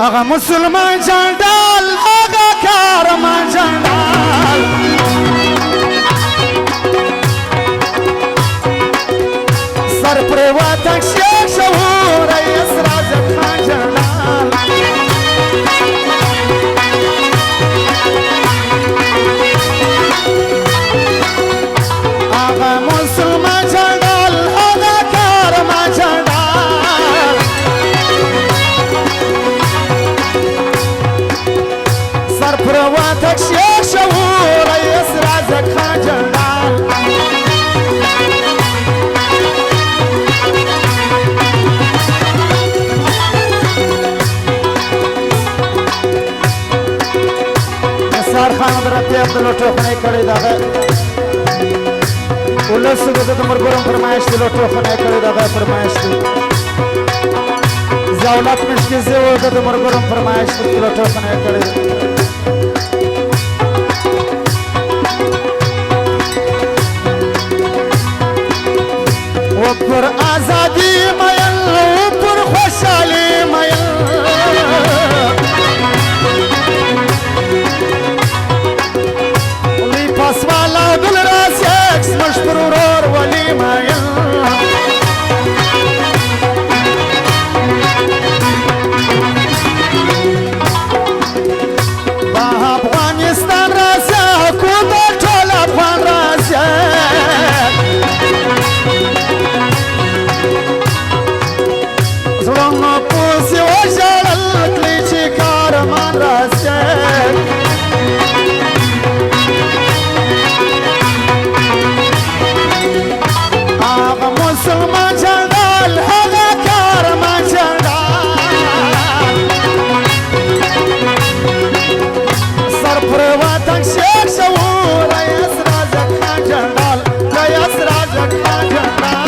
آقا مسلمان جندال آقا کارمان جندال سر پرواتک شیخ شهور رئیس رازق خان جندال آقا مسلمان جندال آقا کارمان جندال سر پرواتک شیخ شهور رئیس رازق خان جندال نثار خان حضرت عبداللطف خانی کړی دغه ولس د مرګورم فرمایش دی لطف خانی کړی دغه فرمایش دی زاولت مشکی زیو د مرګورم فرمایش دی لطف خانی کړی و پر آزادی مایل و پر خوشحالی مایل پاسوالا دل راز یک سمش پرورور ولی مایل با افغانستان راز حکومت ټول افغان راز زړه پوسی وژړل کلی چې کارمان راز مسلمان جندال هغه کارمان جندال سر پرواتک شیخ شهور رئیس رازق خان جندال رئیس رازق خان جندال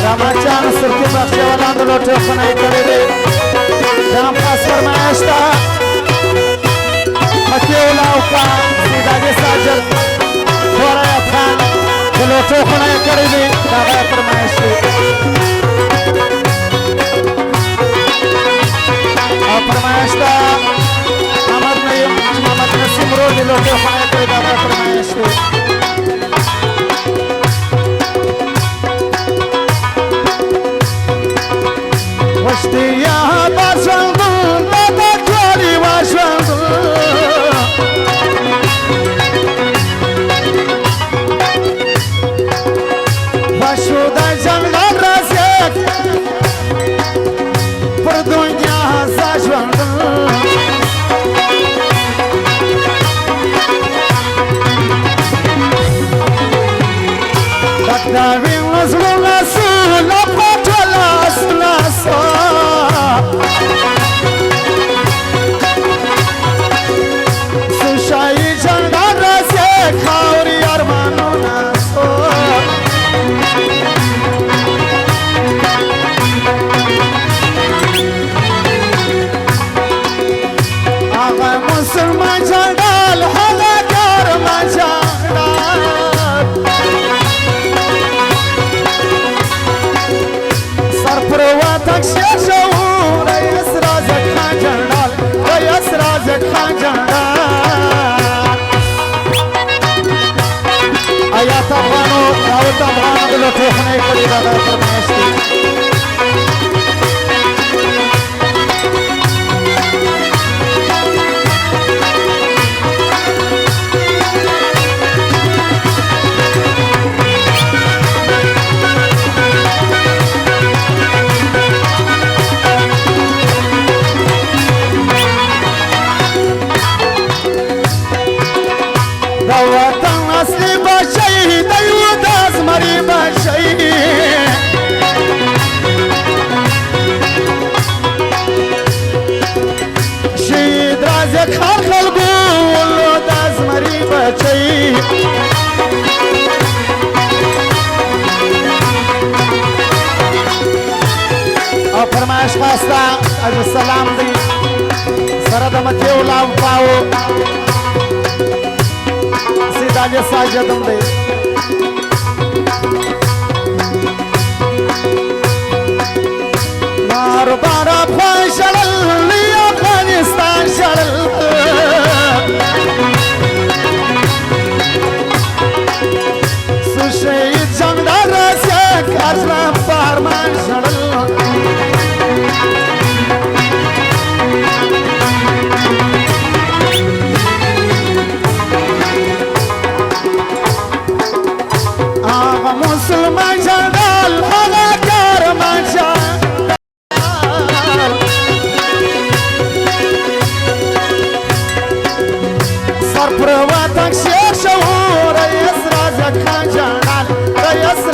رامچان سرکی بخشیوالان د لوټو خنای کړی دی جام خاص فرمایش ده مکیولاوکا سیداجی ساجد خورای افغان دلوٹو خونای کری دی داغای فرمایش دی او فرمایش دا محمد نسیم رو دلوٹو خونای کری داغای فرمایش دی وشتی یا باشندون دادا کاری باشندون شده جنگل رازق پر دنیا زجوندن دکتاوی نزلو نسو لپتل اسناسا سوشایی جنگل رازق خاوری ارمانو نسو مسلمان جندال هغه کارمان جندال سر پرواتک شیخ شهور رئیس رازق خان جندال رئیس رازق خان جندال آیات افغانو دعوت افغانو د لوټو خنای کړی دغه فرمایش دی وطن اصلی باشی دیو داز مری باشی شید رازق خان خلقو ولو داز مری باشی او فرمایش خواستا عجب سلام دی سرد متیو لام پاو سیداجی ساجدم دی मुसलमान जंडाल हवा कर मचा सरप्रवातक शेर शहूर रईस राजा खान जंडाल रईस